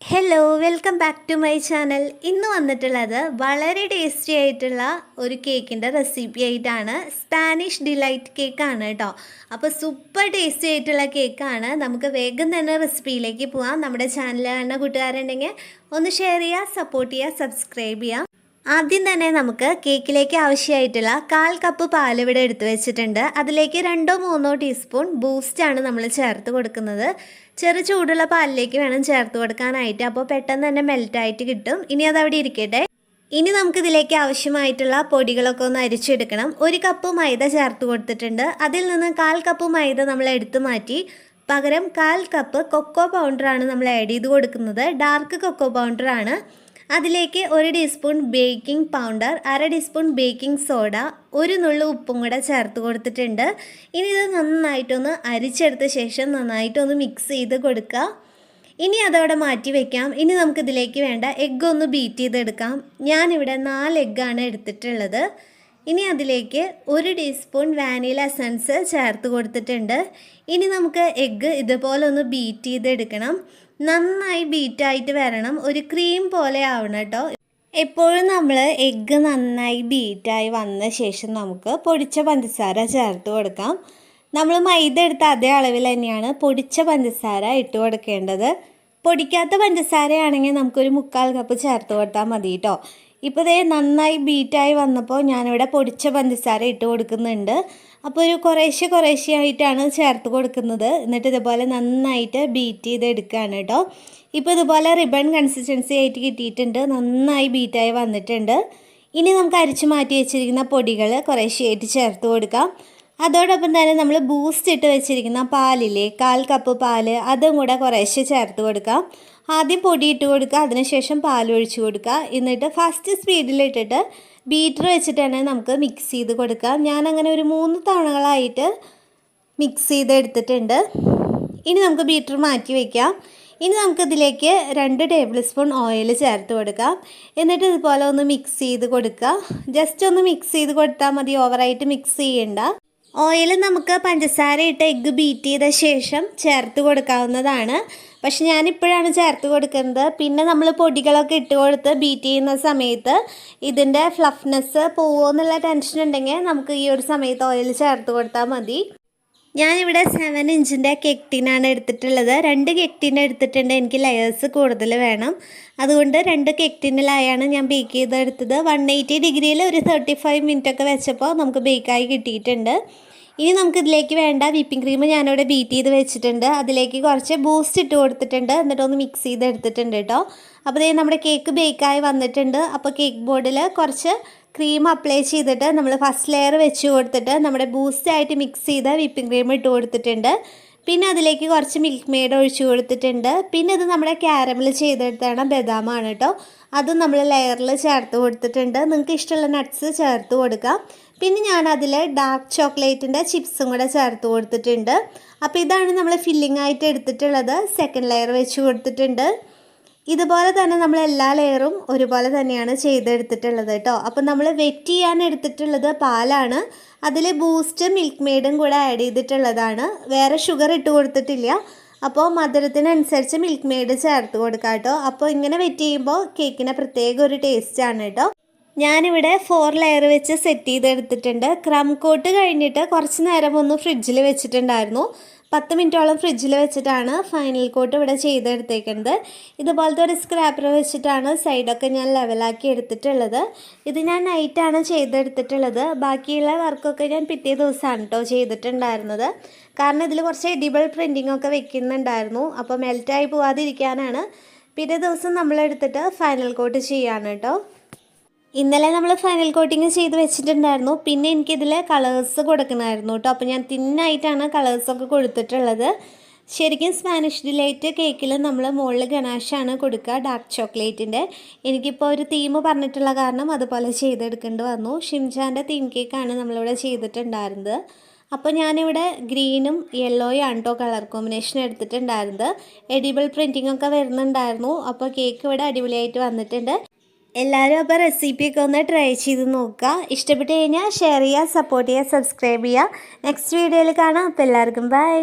Hello welcome back to my channel. ഇന്ന് വന്നിട്ടുള്ളത് വളരെ ടേസ്റ്റി ആയിട്ടുള്ള ഒരു കേക്കിൻ്റെ റെസിപ്പി ആയിട്ടാണ്. സ്പാനിഷ് ഡിലൈറ്റ് കേക്കാണ് കേട്ടോ. അപ്പോൾ സൂപ്പർ ടേസ്റ്റി ആയിട്ടുള്ള കേക്കാണ്. നമുക്ക് വേഗം തന്നെ റെസിപ്പിയിലേക്ക് പോവാം. നമ്മുടെ ചാനൽ കാണുന്ന കൂട്ടുകാരുണ്ടെങ്കിൽ ഒന്ന് ഷെയർ ചെയ്യുക, സപ്പോർട്ട് ചെയ്യുക, സബ്സ്ക്രൈബ് ചെയ്യുക. ആദ്യം തന്നെ നമുക്ക് കേക്കിലേക്ക് ആവശ്യമായിട്ടുള്ള 1/4 കപ്പ് പാൽ ഇവിടെ എടുത്തു വെച്ചിട്ടുണ്ട്. അതിലേക്ക് 2-3 ടീസ്പൂൺ ബൂസ്റ്റാണ് നമ്മൾ ചേർത്ത് കൊടുക്കുന്നത്. ചെറു ചൂടുള്ള പാലിലേക്ക് വേണം ചേർത്ത് കൊടുക്കാനായിട്ട്. അപ്പോൾ പെട്ടെന്ന് തന്നെ മെൽറ്റായിട്ട് കിട്ടും. ഇനി അതവിടെ ഇരിക്കട്ടെ. ഇനി നമുക്കിതിലേക്ക് ആവശ്യമായിട്ടുള്ള പൊടികളൊക്കെ ഒന്ന് അരിച്ചെടുക്കണം. 1 കപ്പ് മൈദ ചേർത്ത് കൊടുത്തിട്ടുണ്ട്. അതിൽ നിന്ന് 1/4 കപ്പ് മൈദ നമ്മൾ എടുത്തു മാറ്റി പകരം 1/4 കപ്പ് കൊക്കോ പൗഡറാണ് നമ്മൾ ആഡ് ചെയ്ത് കൊടുക്കുന്നത്. ഡാർക്ക് കൊക്കോ പൗഡറാണ്. അതിലേക്ക് 1 teaspoon baking powder, 1/2 teaspoon baking soda, 1 നുള്ളു ഉപ്പും കൂടെ ചേർത്ത് കൊടുത്തിട്ടുണ്ട്. ഇനി ഇത് നന്നായിട്ടൊന്ന് അരിച്ചെടുത്ത ശേഷം നന്നായിട്ടൊന്ന് മിക്സ് ചെയ്ത് കൊടുക്കുക. ഇനി അതവിടെ മാറ്റി വയ്ക്കാം. ഇനി നമുക്കിതിലേക്ക് വേണ്ട എഗ്ഗ് ഒന്ന് ബീറ്റ് ചെയ്തെടുക്കാം. ഞാനിവിടെ 4 എഗ്ഗാണ് എടുത്തിട്ടുള്ളത്. ഇനി അതിലേക്ക് 1 ടീസ്പൂൺ വാനില എസൻസ് ചേർത്ത് കൊടുത്തിട്ടുണ്ട്. ഇനി നമുക്ക് എഗ്ഗ് ഇതുപോലെ ഒന്ന് ബീറ്റ് ചെയ്തെടുക്കണം. നന്നായി ബീറ്റായിട്ട് വരണം. ഒരു ക്രീം പോലെ ആവണം കേട്ടോ. എപ്പോഴും നമ്മൾ എഗ്ഗ് നന്നായി ബീറ്റായി വന്ന ശേഷം നമുക്ക് പൊടിച്ച പഞ്ചസാര ചേർത്ത് കൊടുക്കാം. നമ്മൾ മൈദ എടുത്ത അതേ അളവിൽ തന്നെയാണ് പൊടിച്ച പഞ്ചസാര ഇട്ട് കൊടുക്കേണ്ടത്. പൊടിക്കാത്ത പഞ്ചസാരയാണെങ്കിൽ നമുക്കൊരു 1/4 കപ്പ് ചേർത്ത് കൊടുത്താൽ മതി കേട്ടോ. ഇപ്പോൾ ഇതേ നന്നായി ബീറ്റായി വന്നപ്പോൾ ഞാനിവിടെ പൊടിച്ച പഞ്ചസാര ഇട്ട് കൊടുക്കുന്നുണ്ട്. അപ്പോൾ ഒരു കുറേശ്ശെ ആയിട്ടാണ് ചേർത്ത് കൊടുക്കുന്നത്. എന്നിട്ട് ഇതുപോലെ നന്നായിട്ട് ബീറ്റ് ചെയ്തെടുക്കുകയാണ് കേട്ടോ. ഇപ്പോൾ ഇതുപോലെ റിബൺ കൺസിസ്റ്റൻസി ആയിട്ട് കിട്ടിയിട്ടുണ്ട്. നന്നായി ബീറ്റായി വന്നിട്ടുണ്ട്. ഇനി നമുക്ക് അരിച്ച് മാറ്റി വെച്ചിരിക്കുന്ന പൊടികൾ കുറേശ്ശെയായിട്ട് ചേർത്ത് കൊടുക്കാം. അതോടൊപ്പം തന്നെ നമ്മൾ ബൂസ്റ്റ് ഇട്ട് വെച്ചിരിക്കുന്ന പാലില്ലേ, 1/4 കപ്പ് പാല്, അതും കൂടെ കുറേശ്ശെ ചേർത്ത് കൊടുക്കാം. ആദ്യം പൊടി ഇട്ട് കൊടുക്കുക, അതിനുശേഷം പാൽ ഒഴിച്ച് കൊടുക്കുക. എന്നിട്ട് ഫസ്റ്റ് സ്പീഡിലിട്ടിട്ട് ബീറ്റർ വെച്ചിട്ട് തന്നെ നമുക്ക് മിക്സ് ചെയ്ത് കൊടുക്കാം. ഞാനങ്ങനെ ഒരു 3 തവണകളായിട്ട് മിക്സ് ചെയ്തെടുത്തിട്ടുണ്ട്. ഇനി നമുക്ക് ബീറ്റർ മാറ്റി വയ്ക്കാം. ഇനി നമുക്കിതിലേക്ക് 2 ടേബിൾ സ്പൂൺ ഓയിൽ ചേർത്ത് കൊടുക്കാം. എന്നിട്ട് ഇതുപോലെ ഒന്ന് മിക്സ് ചെയ്ത് കൊടുക്കുക. ജസ്റ്റ് ഒന്ന് മിക്സ് ചെയ്ത് കൊടുത്താൽ മതി, ഓവറായിട്ട് മിക്സ് ചെയ്യണ്ട. ഓയിൽ നമുക്ക് പഞ്ചസാര ഇട്ട് എഗ്ഗ് ബീറ്റ് ചെയ്ത ശേഷം ചേർത്ത് കൊടുക്കാവുന്നതാണ്. പക്ഷെ ഞാനിപ്പോഴാണ് ചേർത്ത് കൊടുക്കുന്നത്. പിന്നെ നമ്മൾ പൊടികളൊക്കെ ഇട്ട് കൊടുത്ത് ബീറ്റ് ചെയ്യുന്ന സമയത്ത് ഇതിൻ്റെ ഫ്ലഫ്നെസ് പോവുമോ എന്നുള്ള ടെൻഷൻ ഉണ്ടെങ്കിൽ നമുക്ക് ഈ ഒരു സമയത്ത് ഓയിൽ ചേർത്ത് കൊടുത്താൽ മതി. ഞാനിവിടെ 7 ഇഞ്ചിൻ്റെ കേക്ക് ടിന്നാണ് എടുത്തിട്ടുള്ളത്. 2 കേക്ക് ടിൻ എടുത്തിട്ടുണ്ട്. എനിക്ക് ലെയേഴ്സ് കൂടുതൽ വേണം. അതുകൊണ്ട് 2 കേക്ക് ടിന്നിലായാണ് ഞാൻ ബേക്ക് ചെയ്തെടുത്തത്. 180 ഡിഗ്രിയിൽ ഒരു 35 മിനിറ്റൊക്കെ വെച്ചപ്പോൾ നമുക്ക് ബേക്കായി കിട്ടിയിട്ടുണ്ട്. ഇനി നമുക്കിതിലേക്ക് വേണ്ട വിപ്പിംഗ് ക്രീം ഞാനിവിടെ ബീറ്റ് ചെയ്ത് വെച്ചിട്ടുണ്ട്. അതിലേക്ക് കുറച്ച് ബൂസ്റ്റ് ഇട്ട് കൊടുത്തിട്ടുണ്ട്. എന്നിട്ടൊന്ന് മിക്സ് ചെയ്തെടുത്തിട്ടുണ്ട് കേട്ടോ. അപ്പോൾ നമ്മുടെ കേക്ക് ബേക്കായി വന്നിട്ടുണ്ട്. അപ്പോൾ കേക്ക് ബോർഡിൽ കുറച്ച് ക്രീം അപ്ലൈ ചെയ്തിട്ട് നമ്മൾ ഫസ്റ്റ് ലെയർ വെച്ച് കൊടുത്തിട്ട് നമ്മുടെ ബൂസ്റ്റായിട്ട് മിക്സ് ചെയ്ത വിപ്പിംഗ് ക്രീം ഇട്ട് കൊടുത്തിട്ടുണ്ട്. പിന്നെ അതിലേക്ക് കുറച്ച് മിൽക്ക് മെയ്ഡ് ഒഴിച്ച് കൊടുത്തിട്ടുണ്ട്. പിന്നെ ഇത് നമ്മുടെ ക്യാരമൽ ചെയ്തെടുത്താണ് ബദാമാണ് കേട്ടോ. അതും നമ്മൾ ലെയറിൽ ചേർത്ത് കൊടുത്തിട്ടുണ്ട്. നിങ്ങൾക്ക് ഇഷ്ടമുള്ള നട്ട്സ് ചേർത്ത് കൊടുക്കാം. പിന്നെ ഞാനതിൽ ഡാർക്ക് ചോക്ലേറ്റിൻ്റെ ചിപ്സും കൂടെ ചേർത്ത് കൊടുത്തിട്ടുണ്ട്. അപ്പോൾ ഇതാണ് നമ്മൾ ഫില്ലിംഗ് ആയിട്ട് എടുത്തിട്ടുള്ളത്. സെക്കൻഡ് ലെയർ വെച്ച് കൊടുത്തിട്ടുണ്ട്. ഇതുപോലെ തന്നെ നമ്മൾ എല്ലാ ലെയറും ഒരുപോലെ തന്നെയാണ് ചെയ്തെടുത്തിട്ടുള്ളത് കേട്ടോ. അപ്പോൾ നമ്മൾ വെറ്റ് ചെയ്യാൻ എടുത്തിട്ടുള്ളത് പാലാണ്. അതിൽ ബൂസ്റ്റ് മിൽക്ക് മെയ്ഡും കൂടെ ആഡ് ചെയ്തിട്ടുള്ളതാണ്. വേറെ ഷുഗർ ഇട്ട് കൊടുത്തിട്ടില്ല. അപ്പോൾ മധുരത്തിനനുസരിച്ച് മിൽക്ക് മെയ്ഡ് ചേർത്ത് കൊടുക്കാം കേട്ടോ. അപ്പോൾ ഇങ്ങനെ വെറ്റ് ചെയ്യുമ്പോൾ കേക്കിന് പ്രത്യേക ഒരു ടേസ്റ്റാണ് കേട്ടോ. ഞാനിവിടെ 4 ലെയർ വെച്ച് സെറ്റ് ചെയ്തെടുത്തിട്ടുണ്ട്. ക്രം കോട്ട് കഴിഞ്ഞിട്ട് കുറച്ച് നേരം ഒന്ന് ഫ്രിഡ്ജിൽ വെച്ചിട്ടുണ്ടായിരുന്നു. 10 മിനിറ്റോളം ഫ്രിഡ്ജിൽ വെച്ചിട്ടാണ് ഫൈനൽ കോട്ട് ഇവിടെ ചെയ്തെടുത്തേക്കുന്നത്. ഇതുപോലത്തെ ഒരു സ്ക്രാപ്പർ വെച്ചിട്ടാണ് സൈഡൊക്കെ ഞാൻ ലെവലാക്കി എടുത്തിട്ടുള്ളത്. ഇത് ഞാൻ നൈറ്റാണ് ചെയ്തെടുത്തിട്ടുള്ളത്. ബാക്കിയുള്ള വർക്കൊക്കെ ഞാൻ പിറ്റേ ദിവസമാണ് കേട്ടോ ചെയ്തിട്ടുണ്ടായിരുന്നത്. കാരണം ഇതിൽ കുറച്ച് എഡിബിൾ പ്രിൻറ്റിംഗ് ഒക്കെ വെക്കുന്നുണ്ടായിരുന്നു. അപ്പോൾ മെൽറ്റായി പോവാതിരിക്കാനാണ് പിറ്റേ ദിവസം നമ്മളെടുത്തിട്ട് ഫൈനൽ കോട്ട് ചെയ്യാണ് കേട്ടോ. ഇന്നലെ നമ്മൾ ഫൈനൽ കോട്ടിങ് ചെയ്ത് വെച്ചിട്ടുണ്ടായിരുന്നു. പിന്നെ എനിക്കിതിൽ കളേഴ്സ് കൊടുക്കണമായിരുന്നു കേട്ടോ. അപ്പോൾ ഞാൻ തിന്നായിട്ടാണ് കളേഴ്സൊക്കെ കൊടുത്തിട്ടുള്ളത്. ശരിക്കും സ്പാനിഷ് ഡിലൈറ്റ് കേക്കിൽ നമ്മൾ മുകളിൽ ഗണാഷാണ് കൊടുക്കുക, ഡാർക്ക് ചോക്ലേറ്റിൻ്റെ. എനിക്കിപ്പോൾ ഒരു തീം പറഞ്ഞിട്ടുള്ള കാരണം അതുപോലെ ചെയ്തെടുക്കേണ്ടി വന്നു. ഷിംജാൻ്റെ തീം കേക്കാണ് നമ്മളിവിടെ ചെയ്തിട്ടുണ്ടായിരുന്നത്. അപ്പോൾ ഞാനിവിടെ ഗ്രീനും യെല്ലോയും ആണ് കേട്ടോ കളർ കോമ്പിനേഷൻ എടുത്തിട്ടുണ്ടായിരുന്നത്. എഡിബിൾ പ്രിൻറ്റിംഗ് ഒക്കെ വരുന്നുണ്ടായിരുന്നു. അപ്പോൾ കേക്ക് ഇവിടെ അടിപൊളിയായിട്ട് വന്നിട്ടുണ്ട്. എല്ലാവരും അപ്പോൾ റെസിപ്പിയൊക്കെ ഒന്ന് ട്രൈ ചെയ്ത് നോക്കുക. ഇഷ്ടപ്പെട്ട് കഴിഞ്ഞാൽ ഷെയർ ചെയ്യുക, സപ്പോർട്ട് ചെയ്യുക, സബ്സ്ക്രൈബ് ചെയ്യുക. നെക്സ്റ്റ് വീഡിയോയിൽ കാണാം. അപ്പോൾ എല്ലാവർക്കും ബൈ.